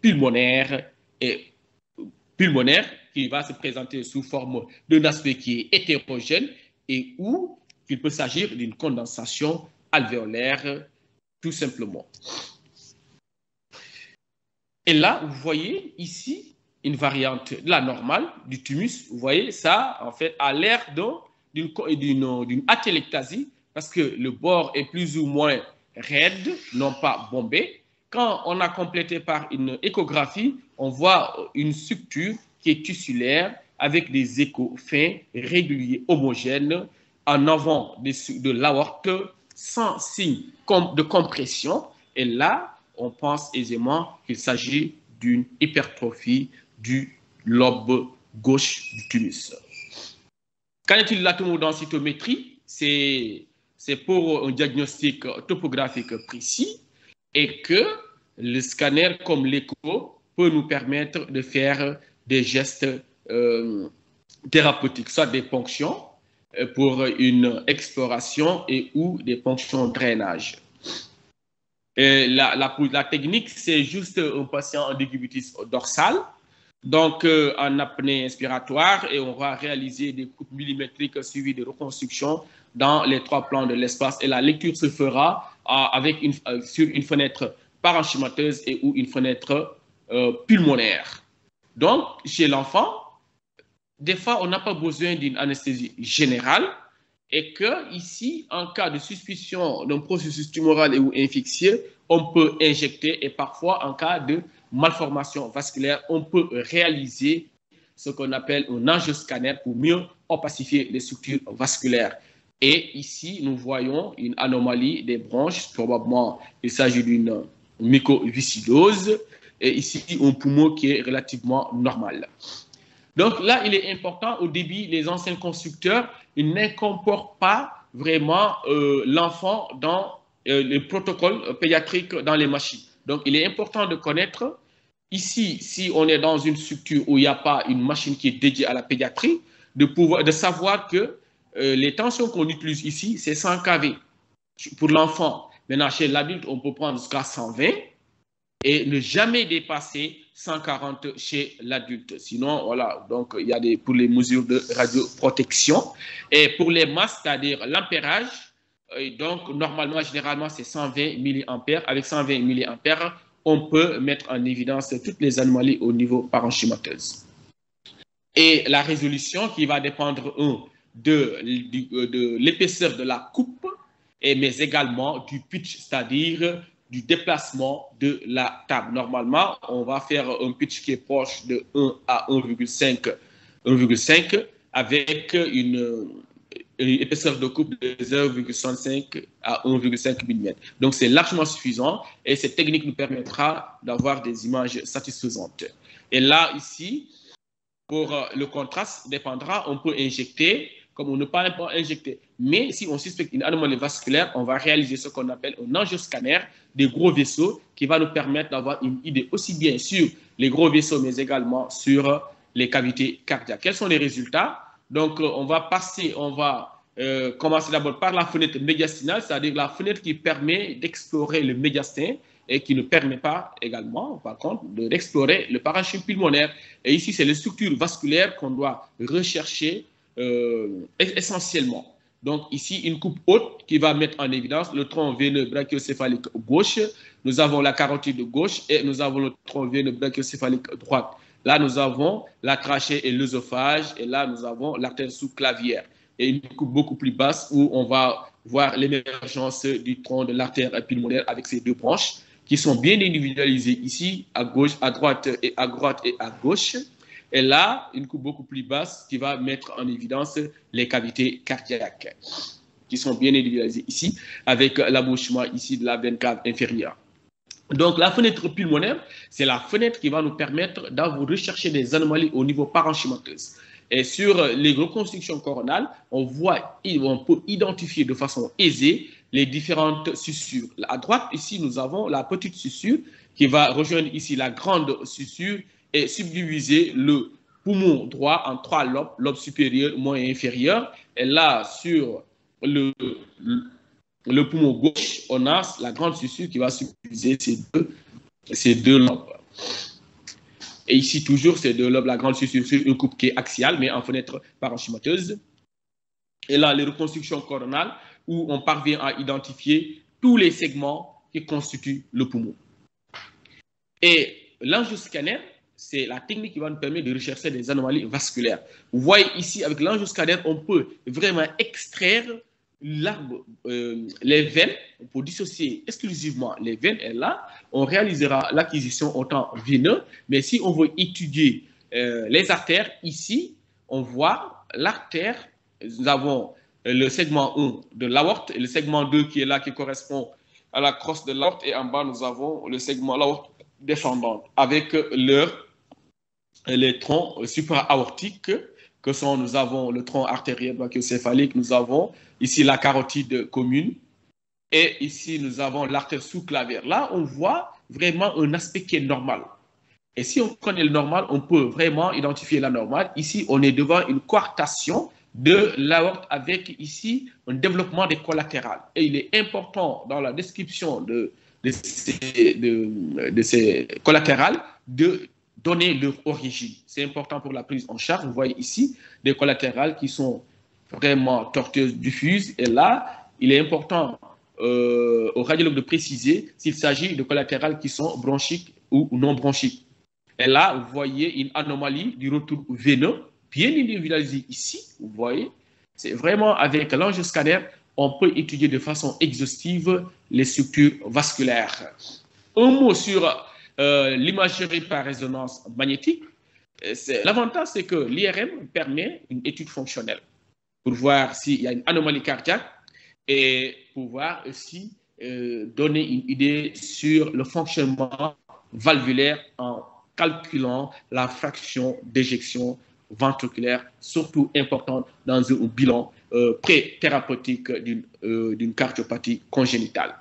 pulmonaire et pulmonaire qui va se présenter sous forme d'un aspect qui est hétérogène et où il peut s'agir d'une condensation alvéolaire tout simplement. Et là, vous voyez ici une variante de la normale du thymus. Vous voyez, ça, en fait, a l'air d'une atélectasie parce que le bord est plus ou moins raide, non pas bombé. Quand on a complété par une échographie, on voit une structure qui est tissulaire avec des échos fins, réguliers, homogènes, en avant de l'aorte, sans signe de compression. Et là, on pense aisément qu'il s'agit d'une hypertrophie du lobe gauche du thymus. Qu'en est-il de la tomodensitométrie? C'est pour un diagnostic topographique précis et que le scanner comme l'écho peut nous permettre de faire des gestes thérapeutiques, soit des ponctions pour une exploration et ou des ponctions drainage. La technique, c'est juste un patient en décubitus dorsal, donc en apnée inspiratoire, et on va réaliser des coupes millimétriques suivies de reconstruction dans les 3 plans de l'espace. Et la lecture se fera sur une fenêtre parenchymateuse et ou une fenêtre pulmonaire. Donc, chez l'enfant, des fois, on n'a pas besoin d'une anesthésie générale et que ici, en cas de suspicion d'un processus tumoral ou infectieux, on peut injecter et parfois, en cas de malformation vasculaire, on peut réaliser ce qu'on appelle un angioscanner pour mieux opacifier les structures vasculaires. Et ici, nous voyons une anomalie des bronches. Probablement, il s'agit d'une mucoviscidose. Et ici, un poumon qui est relativement normal. Donc là, il est important, au début, les anciens constructeurs, ils n'incorporent pas vraiment l'enfant dans le protocole pédiatrique dans les machines. Donc, il est important de connaître, ici, si on est dans une structure où il n'y a pas une machine qui est dédiée à la pédiatrie, de savoir que les tensions qu'on utilise ici, c'est 100 kV pour l'enfant. Maintenant, chez l'adulte, on peut prendre jusqu'à 120 et ne jamais dépasser 140 chez l'adulte. Sinon, voilà, donc il y a pour les mesures de radioprotection. Et pour les masses, c'est-à-dire l'ampérage, donc normalement, généralement, c'est 120 mA. Avec 120 mA, on peut mettre en évidence toutes les anomalies au niveau parenchymateuse. Et la résolution qui va dépendre de l'épaisseur de la coupe, mais également du pitch, c'est-à-dire du déplacement de la table. Normalement, on va faire un pitch qui est proche de 1 à 1,5 avec une épaisseur de coupe de 0,65 à 1,5 mm. Donc, c'est largement suffisant et cette technique nous permettra d'avoir des images satisfaisantes. Et là, ici, pour le contraste dépendra, on peut injecter comme on ne peut pas injecter. Mais si on suspecte une anomalie vasculaire, on va réaliser ce qu'on appelle un angioscanner des gros vaisseaux qui va nous permettre d'avoir une idée aussi bien sur les gros vaisseaux, mais également sur les cavités cardiaques. Quels sont les résultats? Donc, on va commencer d'abord par la fenêtre médiastinale, c'est-à-dire la fenêtre qui permet d'explorer le médiastin et qui ne permet pas également, par contre, d'explorer le parenchyme pulmonaire. Et ici, c'est les structures vasculaires qu'on doit rechercher essentiellement. Donc ici, une coupe haute qui va mettre en évidence le tronc veineux brachiocéphalique gauche. Nous avons la carotide gauche et nous avons le tronc veineux brachiocéphalique droite. Là, nous avons la trachée et l'œsophage et là, nous avons l'artère sous-clavière. Et une coupe beaucoup plus basse où on va voir l'émergence du tronc de l'artère pulmonaire avec ses 2 branches qui sont bien individualisées ici, à gauche, à droite et à gauche. Et là, une coupe beaucoup plus basse qui va mettre en évidence les cavités cardiaques qui sont bien individualisées ici, avec l'abouchement ici de la veine cave inférieure. Donc, la fenêtre pulmonaire, c'est la fenêtre qui va nous permettre d'avoir rechercher des anomalies au niveau parenchymateuse. Et sur les reconstructions coronales, on peut identifier de façon aisée les différentes sussures. À droite, ici, nous avons la petite sussure qui va rejoindre ici la grande sussure et subdiviser le poumon droit en 3 lobes, lobe supérieur, moyen et inférieur. Et là, sur le poumon gauche, on a la grande sussure qui va subdiviser ces deux lobes. Et ici, toujours, c'est de la grande sur une coupe qui est axiale, mais en fenêtre parenchymateuse. Et là, les reconstructions coronales, où on parvient à identifier tous les segments qui constituent le poumon. Et l'angioscanner, c'est la technique qui va nous permettre de rechercher des anomalies vasculaires. Vous voyez ici, avec l'angioscanner, on peut vraiment extraire les veines. On peut dissocier exclusivement les veines. Et là, on réalisera l'acquisition au temps veineux. Mais si on veut étudier les artères, ici, on voit l'artère. Nous avons le segment 1 de l'aorte et le segment 2 qui est là, qui correspond à la crosse de l'aorte. Et en bas, nous avons le segment l'aorte descendante avec les troncs supra-aortiques que sont, nous avons le tronc artériel brachiocéphalique, nous avons ici la carotide commune et ici nous avons l'artère sous-clavière. Là, on voit vraiment un aspect qui est normal. Et si on connaît le normal, on peut vraiment identifier la normale. Ici, on est devant une coartation de l'aorte avec ici un développement des collatérales. Et il est important dans la description de ces collatérales de donner leur origine. C'est important pour la prise en charge. Vous voyez ici des collatérales qui sont vraiment tortueuses, diffuses. Et là, il est important au radiologue de préciser s'il s'agit de collatérales qui sont bronchiques ou non bronchiques. Et là, vous voyez une anomalie du retour veineux, bien individualisée ici. Vous voyez, c'est vraiment avec l'angioscanner, on peut étudier de façon exhaustive les structures vasculaires. Un mot sur l'imagerie par résonance magnétique. L'avantage, c'est que l'IRM permet une étude fonctionnelle pour voir s'il y a une anomalie cardiaque et pouvoir aussi donner une idée sur le fonctionnement valvulaire en calculant la fraction d'éjection ventriculaire, surtout importante dans un bilan pré-thérapeutique d'une cardiopathie congénitale.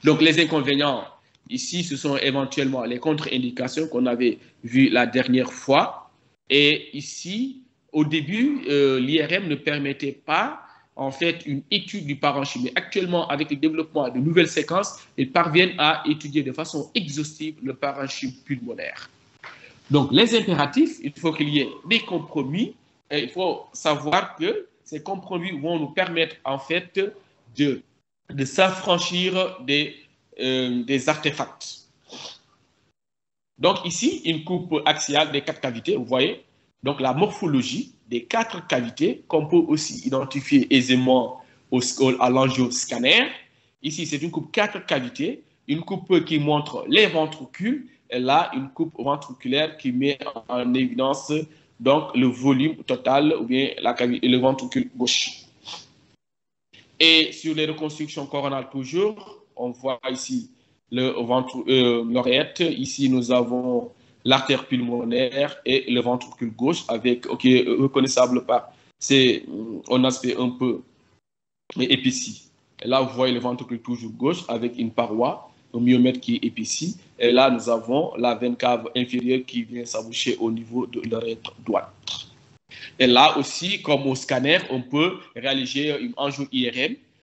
Donc, les inconvénients, ici, ce sont éventuellement les contre-indications qu'on avait vues la dernière fois. Et ici, au début, l'IRM ne permettait pas, en fait, une étude du parenchyme. Mais actuellement, avec le développement de nouvelles séquences, ils parviennent à étudier de façon exhaustive le parenchyme pulmonaire. Donc, les impératifs, il faut qu'il y ait des compromis. Et il faut savoir que ces compromis vont nous permettre, en fait, de s'affranchir des artefacts. Donc, ici, une coupe axiale des 4 cavités, vous voyez. Donc, la morphologie des 4 cavités qu'on peut aussi identifier aisément à l'angioscanner. Ici, c'est une coupe 4 cavités, une coupe qui montre les ventricules. Et là, une coupe ventriculaire qui met en évidence donc, le volume total ou bien le ventricule gauche. Et sur les reconstructions coronales toujours, on voit ici l'oreillette. Ici, nous avons l'artère pulmonaire et le ventricule gauche avec, reconnaissable par un aspect un peu épaissi. Et là, vous voyez le ventricule toujours gauche avec une paroi, un myomètre qui est épaissi. Et là, nous avons la veine cave inférieure qui vient s'aboucher au niveau de l'oreillette droite. Et là aussi, comme au scanner, on peut réaliser une angio-IRM